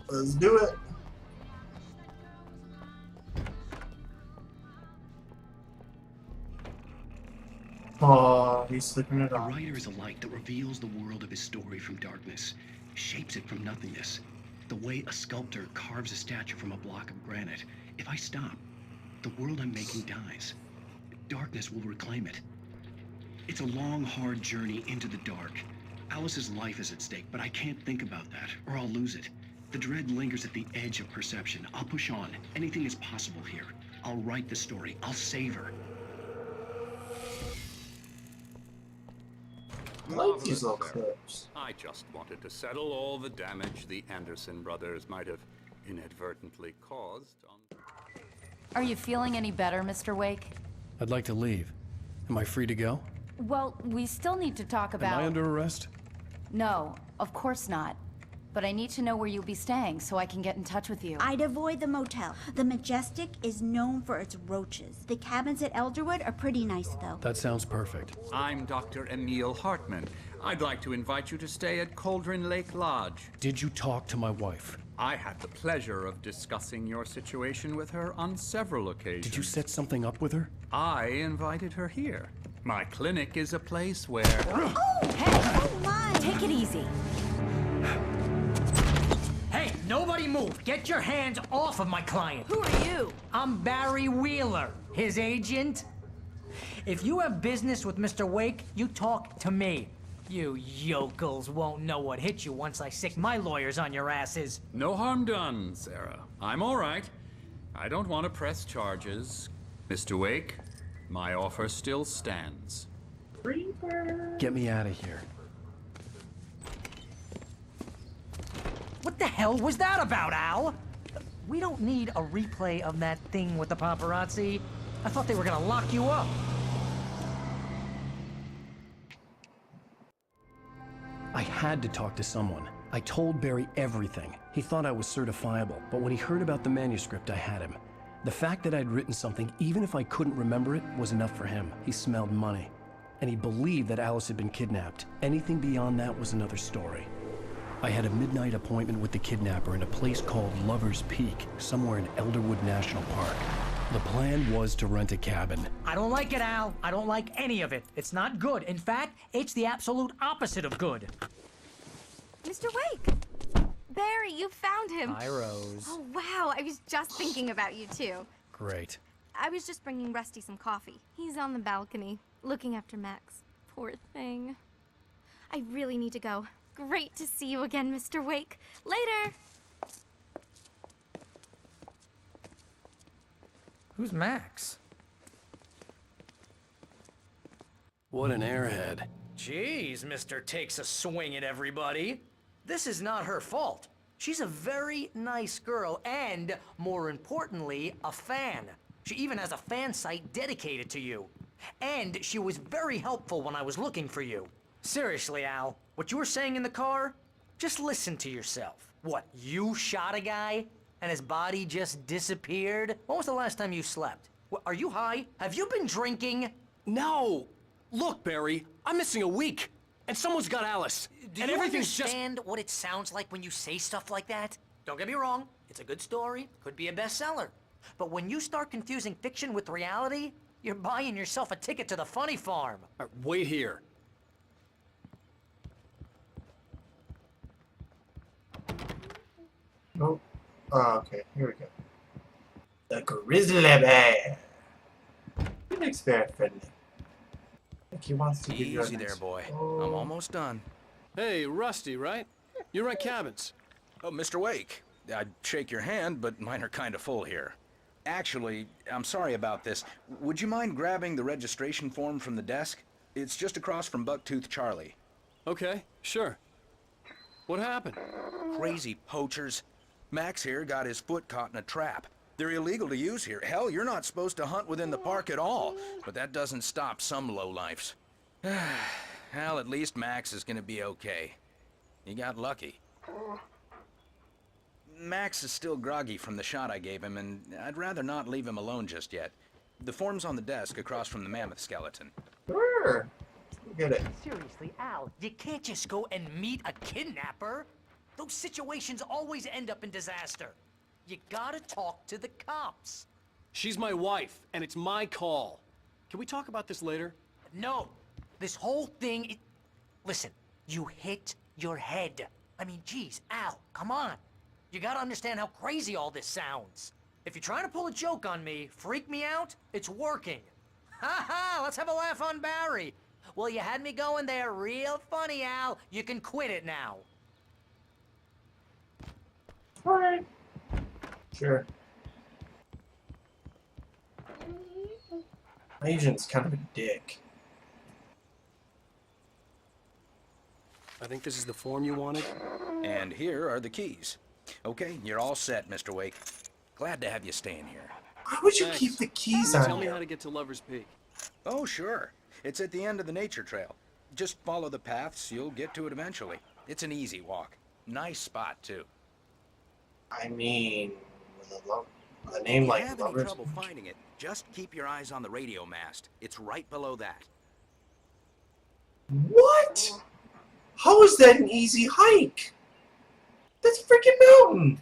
Let's do it. Oh, he's slipping it A off. writer is a light that reveals the world of his story from darkness, shapes it from nothingness. The way a sculptor carves a statue from a block of granite. If I stop, the world I'm making dies. Darkness will reclaim it. It's a long, hard journey into the dark. Alice's life is at stake, but I can't think about that, or I'll lose it. The dread lingers at the edge of perception. I'll push on. Anything is possible here. I'll write the story. I'll save her. I like these little clips. I just wanted to settle all the damage the Anderson brothers might have inadvertently caused on... Are you feeling any better, Mr. Wake? I'd like to leave. Am I free to go? Well, we still need to talk about... Am I under arrest? No, of course not. But I need to know where you'll be staying so I can get in touch with you. I'd avoid the motel. The Majestic is known for its roaches. The cabins at Elderwood are pretty nice, though. That sounds perfect. I'm Dr. Emil Hartman. I'd like to invite you to stay at Cauldron Lake Lodge. Did you talk to my wife? I had the pleasure of discussing your situation with her on several occasions. Did you set something up with her? I invited her here. My clinic is a place where... Oh, hey! Oh, my! Take it easy. Hey, nobody move! Get your hands off of my client! Who are you? I'm Barry Wheeler, his agent. If you have business with Mr. Wake, you talk to me. You yokels won't know what hit you once I sick my lawyers on your asses. No harm done, Sarah. I'm all right. I don't want to press charges. Mr. Wake, my offer still stands. Get me out of here. What the hell was that about, Al? We don't need a replay of that thing with the paparazzi. I thought they were gonna lock you up. I had to talk to someone. I told Barry everything. He thought I was certifiable, but when he heard about the manuscript, I had him. The fact that I'd written something, even if I couldn't remember it, was enough for him. He smelled money. And he believed that Alice had been kidnapped. Anything beyond that was another story. I had a midnight appointment with the kidnapper in a place called Lover's Peak, somewhere in Elderwood National Park. The plan was to rent a cabin. I don't like it, Al. I don't like any of it. It's not good. In fact, it's the absolute opposite of good. Mr. Wake! Barry, you found him! Hi, Rose. Oh, wow, I was just thinking about you, too. Great. I was just bringing Rusty some coffee. He's on the balcony, looking after Max. Poor thing. I really need to go. Great to see you again, Mr. Wake. Later! Who's Max? What an airhead. Jeez, Mr. Takes a swing at everybody. This is not her fault. She's a very nice girl and, more importantly, a fan. She even has a fan site dedicated to you. And she was very helpful when I was looking for you. Seriously, Al, what you were saying in the car? Just listen to yourself. What, you shot a guy and his body just disappeared? When was the last time you slept? What, are you high? Have you been drinking? No! Look, Barry, I'm missing a week, and someone's got Alice. Do and you everything's understand what it sounds like when you say stuff like that? Don't get me wrong, it's a good story, could be a bestseller. But when you start confusing fiction with reality, you're buying yourself a ticket to the funny farm. Wait here. Oh, okay, here we go. The grizzly bear. He looks very friendly. Like he wants to give you a Easy nice- there, boy. Oh. I'm almost done. Hey, Rusty, right? You rent cabins. Oh, Mr. Wake, I'd shake your hand, but mine are kind of full here. Actually, I'm sorry about this. Would you mind grabbing the registration form from the desk? It's just across from Bucktooth Charlie. Okay, sure. What happened? Crazy poachers. Max here got his foot caught in a trap. They're illegal to use here. Hell, you're not supposed to hunt within the park at all. But that doesn't stop some lowlifes. Well, at least Max is gonna be okay. He got lucky. Max is still groggy from the shot I gave him, and I'd rather not leave him alone just yet. The form's on the desk across from the mammoth skeleton. Sure. Look at it. Seriously, Al, you can't just go and meet a kidnapper. Those situations always end up in disaster. You gotta talk to the cops. She's my wife, and it's my call. Can we talk about this later? No, this whole thing, listen, you hit your head. I mean, geez, Al, come on. You gotta understand how crazy all this sounds. If you're trying to pull a joke on me, freak me out, it's working. Ha ha, let's have a laugh on Barry. Well, you had me going there real funny, Al. You can quit it now. Alright. Sure. My agent's kind of a dick. I think this is the form you wanted. And here are the keys. Okay, you're all set, Mr. Wake. Glad to have you staying here. Why would you Thanks. keep the keys Can you on tell me you? how to get to Lover's Peak? Oh, sure. It's at the end of the nature trail. Just follow the paths, you'll get to it eventually. It's an easy walk. Nice spot, too. I mean, with a name like If you have any Lovers. trouble finding it, just keep your eyes on the radio mast. It's right below that. What? How is that an easy hike? That's a freaking mountain.